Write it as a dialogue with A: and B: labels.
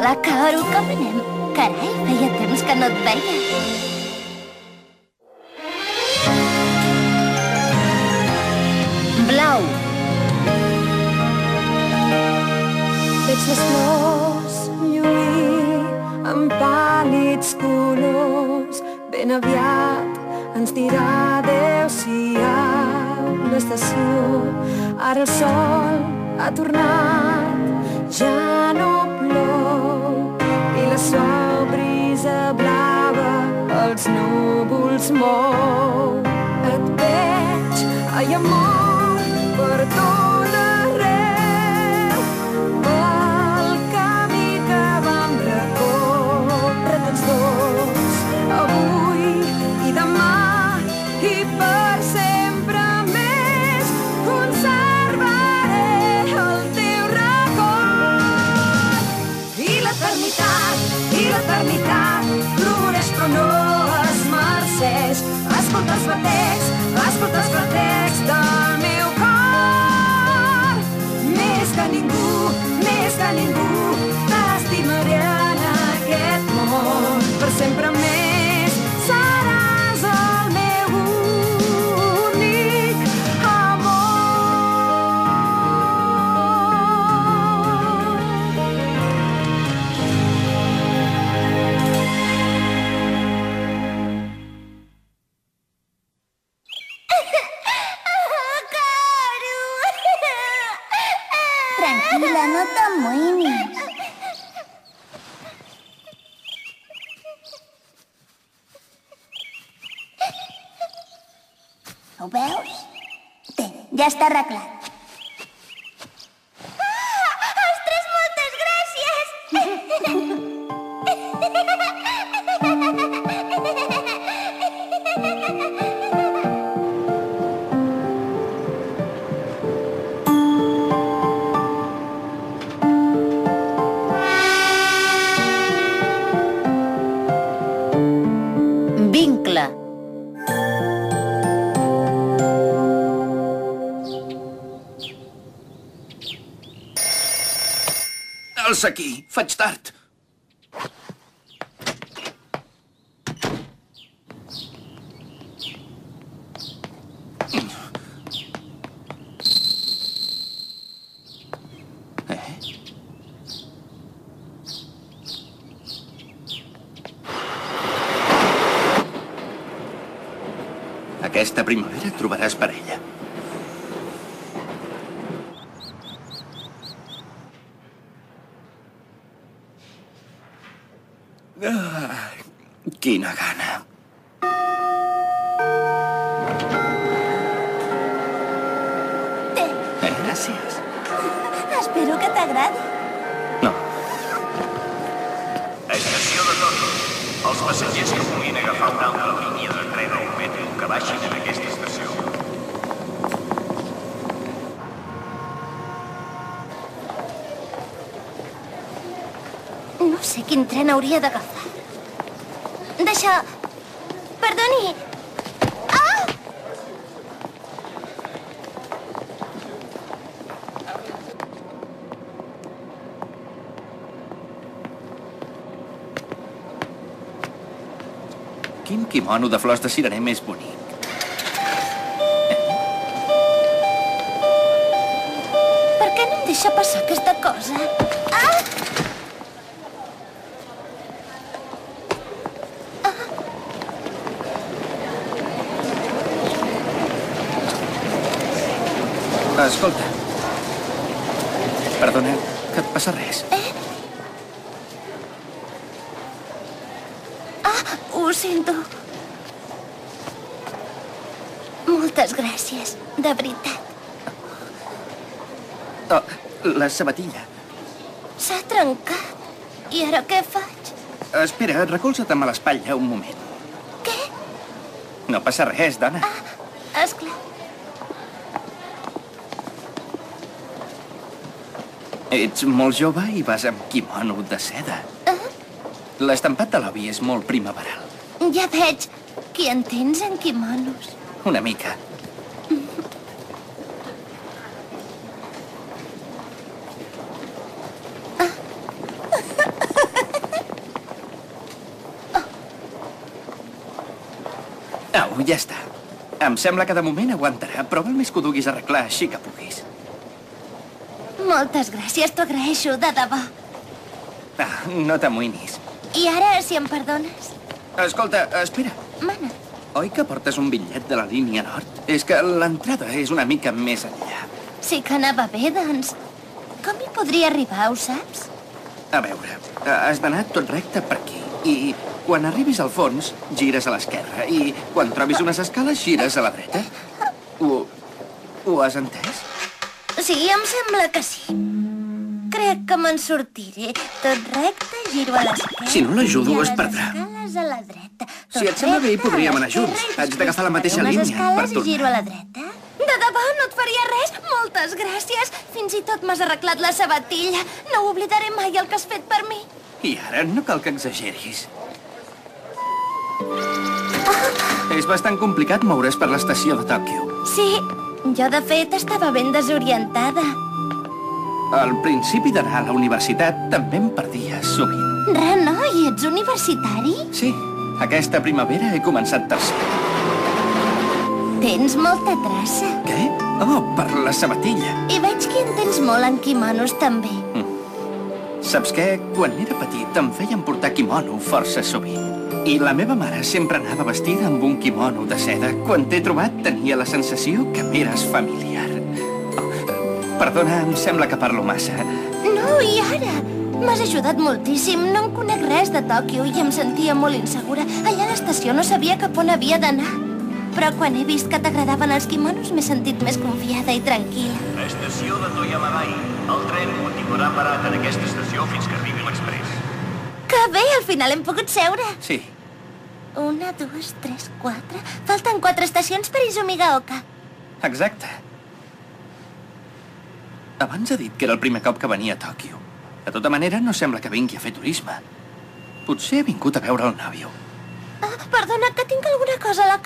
A: Hola, Kaoru, com anem? Carai, feia temps que no et veia. Blau.
B: Veig les flors lluir amb pàl·lids colors. Ben aviat ens dirà adéu-siau l'estació. Ara el sol ha tornat, ja no plou, i la suau brisa blava els núvols mou. Et veig, ai amor, per tot arreu, pel camí que vam recórrer tots dos, avui i demà i per sempre més. Conservaré el teu record. I l'eternitat floreix però no es marceix. Escolta els batecs del meu cor. Més que ningú, t'estimaré en aquest món. Per sempre més seràs el meu únic amor.
A: Tranquil·la, no t'amoïnis. Ho veus? Té, ja està arreglat. Ostres, moltes gràcies! Vincle.
C: Alça aquí, faig tard. Aquesta primavera trobaràs parella. Quina gana.
A: Té,
C: Gràcies.
A: espero que t'agradi.
C: No.
D: Estació de Tòquio. Els passatgers que vulguin agafar una altra línia de tren o metro que baixin en aquesta estació.
A: No sé quin tren hauria d'agafar. Deixa... Perdoni. Ah!
C: Quin quimono de flors de cirerer més bonic.
A: Per què no em deixa passar aquesta cosa? Ah!
C: Escolta. Perdona, que et passa res.
A: Ho sento. Moltes gràcies, de veritat.
C: Oh, la sabatilla.
A: S'ha trencat. I ara què faig?
C: Espera, recolza't amb l'espatlla un moment.
A: Què?
C: No passa res, dona.
A: Esclar.
C: Ets molt jove i vas amb quimono de seda. L'estampat de l'avi és molt primaveral.
A: Ja veig. Qui entens en quimonos?
C: Una mica. Au, ja està. Em sembla que de moment aguantarà, però val més que ho duguis a arreglar així que puguis.
A: Moltes gràcies, t'ho agraeixo, de debò.
C: Ah, no t'amoïnis.
A: I ara, si em perdones...
C: Escolta, espera.
A: Mana.
C: Oi que portes un bitllet de la línia nord? És que l'entrada és una mica més enllà.
A: Sí que anava bé, doncs. Com hi podria arribar, ho saps?
C: A veure, has d'anar tot recte per aquí. I quan arribis al fons, gires a l'esquerra. I quan trobis unes escales, gires a la dreta. Ho has entès?
A: Sí, em sembla que sí. Crec que me'n sortiré. Tot recte, giro a l'esquerra...
C: Si no l'ajudo, es perdrà.
A: I a les escales a la dreta.
C: Si et sembla bé, hi podríem anar junts. Haig d'agafar la mateixa línia per
A: escales i
C: tornar.
A: giro a la dreta. De debò, no et faria res? Moltes gràcies. Fins i tot m'has arreglat la sabatilla. No oblidaré mai el que has fet per mi.
C: I ara no cal que exageris. És bastant complicat moure's per l'estació de Tòquio.
A: Sí, jo de fet estava ben desorientada.
C: Al principi d'anar a la universitat també em perdia sovint.
A: Re, no? I ets universitari?
C: Sí, aquesta primavera he començat tercer.
A: Tens molta traça.
C: Què? Oh, per la sabatilla.
A: I veig que en tens molt en quimonos, també.
C: Saps què? Quan era petit em feien portar quimono força sovint. I la meva mare sempre anava vestida amb un quimono de seda. Quan t'he trobat tenia la sensació que m'eres familiar. Perdona, em sembla que parlo massa.
A: No, i ara? M'has ajudat moltíssim. No en conec res de Tòquio i em sentia molt insegura. Allà a l'estació no sabia cap on havia d'anar. Però quan he vist que t'agradaven els quimonos m'he sentit més confiada i tranquil·la.
D: Estació de Toyamagai. El tren continuarà parat en aquesta estació fins que arribi l'express.
A: Que bé, al final hem pogut seure.
C: Sí.
A: 1, 2, 3, 4... Falten 4 estacions per Izumigaoka.
C: Exacte. Abans ha dit que era el primer cop que venia a Tòquio. De tota manera, no sembla que vingui a fer turisme. Potser ha vingut a veure el nòvio.
A: Perdona, que tinc alguna cosa a la